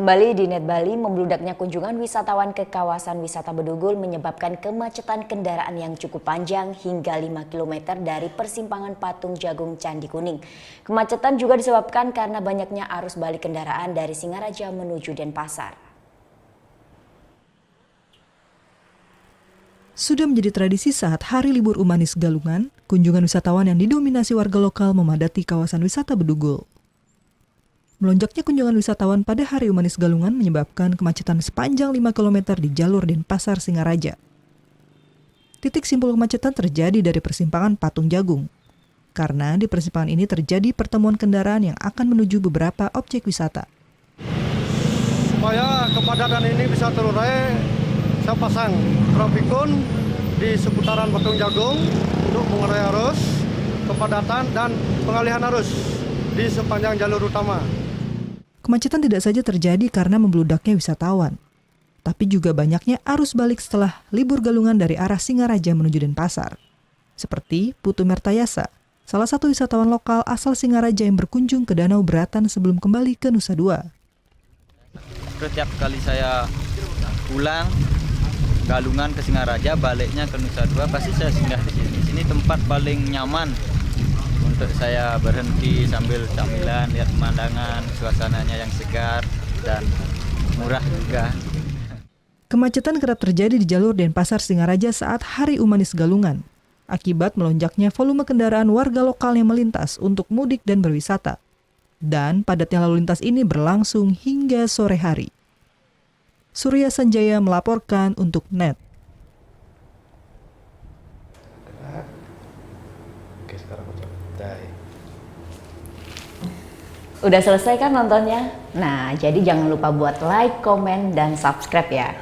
Kembali di Net Bali, membludaknya kunjungan wisatawan ke kawasan wisata Bedugul menyebabkan kemacetan kendaraan yang cukup panjang hingga 5 km dari persimpangan Patung Jagung Candi Kuning. Kemacetan juga disebabkan karena banyaknya arus balik kendaraan dari Singaraja menuju Denpasar. Sudah menjadi tradisi saat hari libur Umanis Galungan, kunjungan wisatawan yang didominasi warga lokal memadati kawasan wisata Bedugul. Melonjaknya kunjungan wisatawan pada hari Umanis Galungan menyebabkan kemacetan sepanjang 5 km di jalur Denpasar Singaraja. Titik simpul kemacetan terjadi dari persimpangan Patung Jagung, karena di persimpangan ini terjadi pertemuan kendaraan yang akan menuju beberapa objek wisata. Supaya kepadatan ini bisa terurai, saya pasang trafikun di seputaran Patung Jagung untuk mengurai arus, kepadatan, dan pengalihan arus di sepanjang jalur utama. Kemacetan tidak saja terjadi karena membludaknya wisatawan, tapi juga banyaknya arus balik setelah libur Galungan dari arah Singaraja menuju Denpasar. Seperti Putu Mertayasa, salah satu wisatawan lokal asal Singaraja yang berkunjung ke Danau Beratan sebelum kembali ke Nusa Dua. Setiap kali saya pulang Galungan ke Singaraja, baliknya ke Nusa Dua, pasti saya singgah di sini. Sini tempat paling nyaman untuk saya berhenti sambil camilan, lihat pemandangan, suasananya yang segar dan murah juga. Kemacetan kerap terjadi di jalur Denpasar Singaraja saat hari Umanis Galungan, akibat melonjaknya volume kendaraan warga lokal yang melintas untuk mudik dan berwisata. Dan padatnya lalu lintas ini berlangsung hingga sore hari. Surya Sanjaya melaporkan untuk NET. Udah selesai kan nontonnya? Nah, jadi jangan lupa buat like, komen, dan subscribe ya.